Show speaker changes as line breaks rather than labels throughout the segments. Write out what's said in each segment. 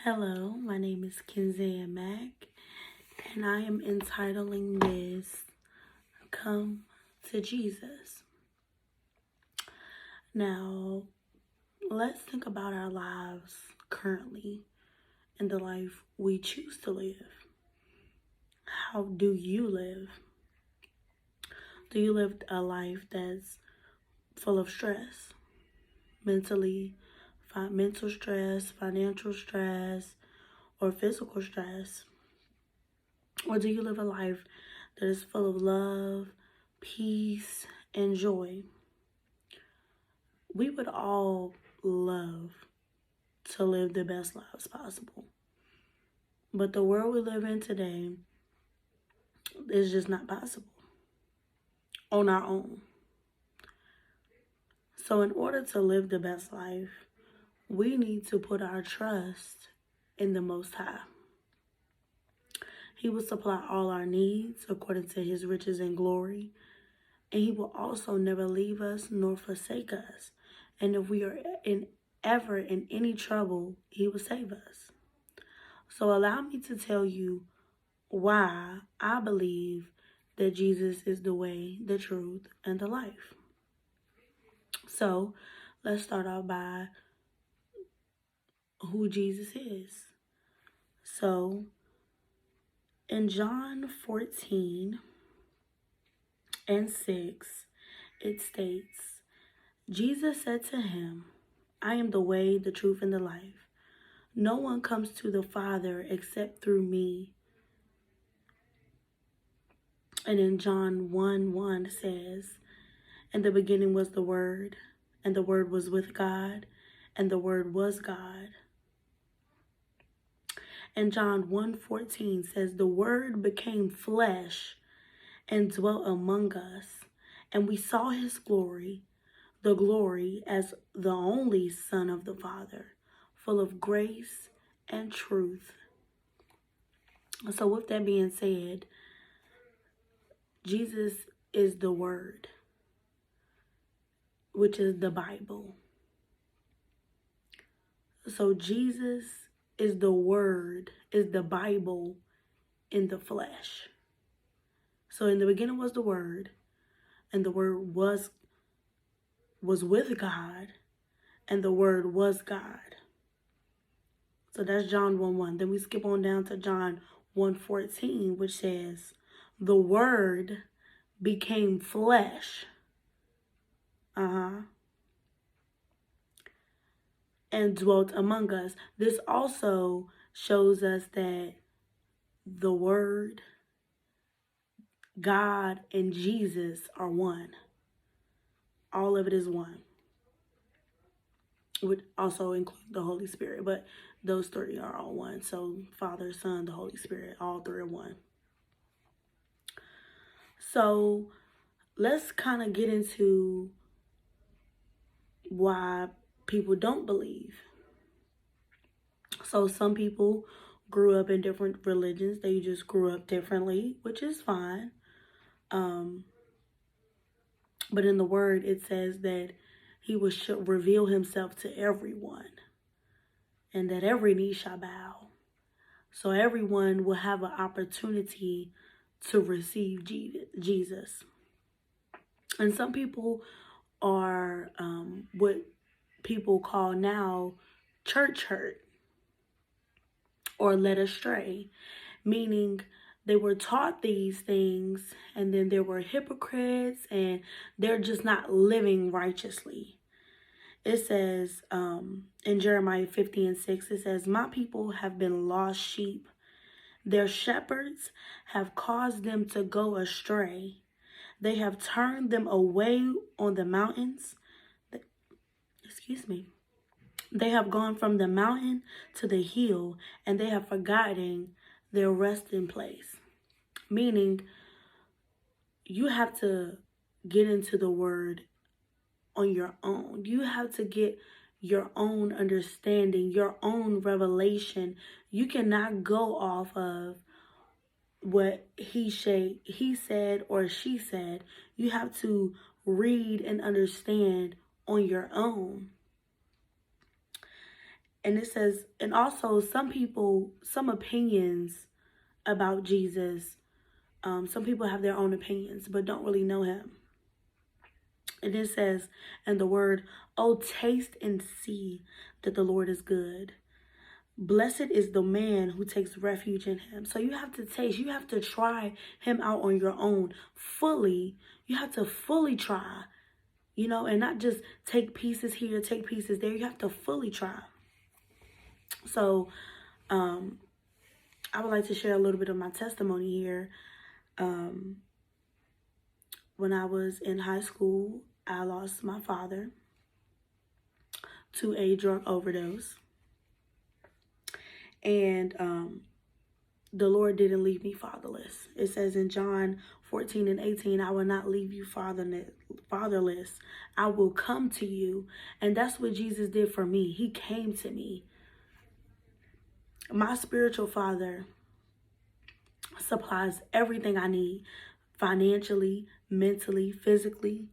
Hello, my name is Kenza'h, and I am entitling this Come to Jesus. Now, let's think about our lives currently and the life we choose to live. How do you live? Do you live a life that's full of stress? Mental stress, financial stress, or physical stress? Or do you live a life that is full of love, peace, and joy? We would all love to live the best lives possible. But the world we live in today is just not possible on our own. So in order to live the best life, we need to put our trust in the Most High. He will supply all our needs according to his riches and glory. And he will also never leave us nor forsake us. And if we are ever in any trouble, he will save us. So allow me to tell you why I believe that Jesus is the way, the truth, and the life. So let's start off by who Jesus is. So in John 14:6, it states, Jesus said to him, I am the way, the truth, and the life. No one comes to the Father except through me. And in John 1:1 says, in the beginning was the Word, and the Word was with God, and the Word was God. And John 1:14 says, the Word became flesh and dwelt among us, and we saw his glory, the glory as the only Son of the Father, full of grace and truth. So with that being said, Jesus is the Word, which is the Bible. So Jesus is the Word, is the Bible in the flesh. So in the beginning was the Word, and the Word was with God, and the Word was God. So that's John 1:1. Then we skip on down to John 1:14, which says, the Word became flesh. And dwelt among us. This also shows us that the Word, God, and Jesus are one. All of it is one. Would also include the Holy Spirit, but those three are all one. So Father, Son, the Holy Spirit, all three are one. So let's kind of get into why people don't believe. So some people grew up in different religions. They just grew up differently, which is fine. But in the Word, it says that he will reveal himself to everyone, and that every knee shall bow. So everyone will have an opportunity to receive Jesus. And some people are what people call now church hurt or led astray, meaning they were taught these things and then there were hypocrites and they're just not living righteously. It says in Jeremiah 50:6, it says, my people have been lost sheep. Their shepherds have caused them to go astray. They have turned them away on the mountains. They have gone from the mountain to the hill, and they have forgotten their resting place. Meaning, you have to get into the Word on your own. You have to get your own understanding, your own revelation. You cannot go off of what he said or she said. You have to read and understand on your own. And it says, and also some people, some opinions about Jesus. Some people have their own opinions, but don't really know him. And it says in the word, oh, taste and see that the Lord is good. Blessed is the man who takes refuge in him. So you have to taste, you have to try him out on your own fully. You have to fully try, you know, and not just take pieces here, take pieces there. You have to fully try. So I would like to share a little bit of my testimony here. When I was in high school, I lost my father to a drug overdose. And the Lord didn't leave me fatherless. It says in John 14:18, I will not leave you fatherless. I will come to you. And that's what Jesus did for me. He came to me. My spiritual father supplies everything I need, financially, mentally, physically.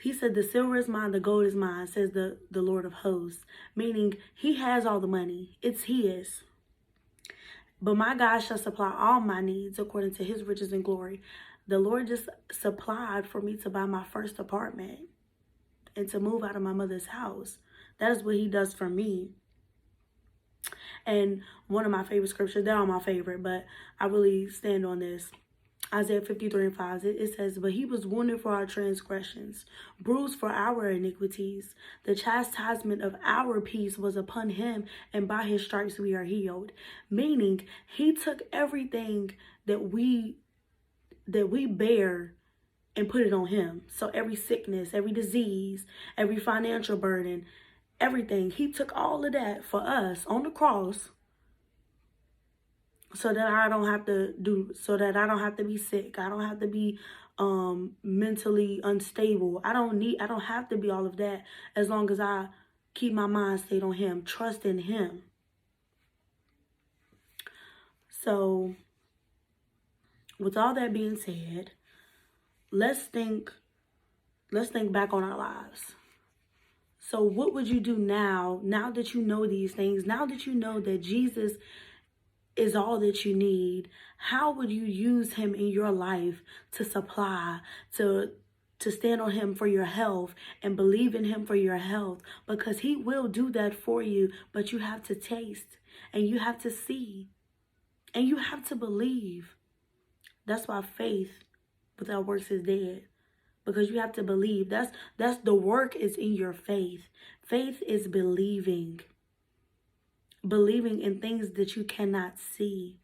He said, the silver is mine, the gold is mine, says the Lord of hosts. Meaning, he has all the money. It's his. But my God shall supply all my needs according to his riches and glory. The Lord just supplied for me to buy my first apartment and to move out of my mother's house. That is what he does for me. And one of my favorite scriptures, they're all my favorite, but I really stand on this. Isaiah 53:5, it says, but he was wounded for our transgressions, bruised for our iniquities. The chastisement of our peace was upon him, and by his stripes we are healed. Meaning, he took everything that we bear and put it on him. So every sickness, every disease, every financial burden, everything, he took all of that for us on the cross. So that I don't have to be sick. I don't have to be mentally unstable. I don't have to be all of that as long as I keep my mind stayed on him, trust in him. So with all that being said, let's think back on our lives. So what would you do now that you know these things, now that you know that Jesus is all that you need? How would you use him in your life to supply, to stand on him for your health and believe in him for your health? Because he will do that for you, but you have to taste and you have to see and you have to believe. That's why faith without works is dead, because you have to believe. That's the work is in your faith. Faith is believing in things that you cannot see.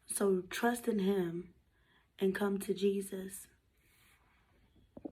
So trust in him and come to Jesus.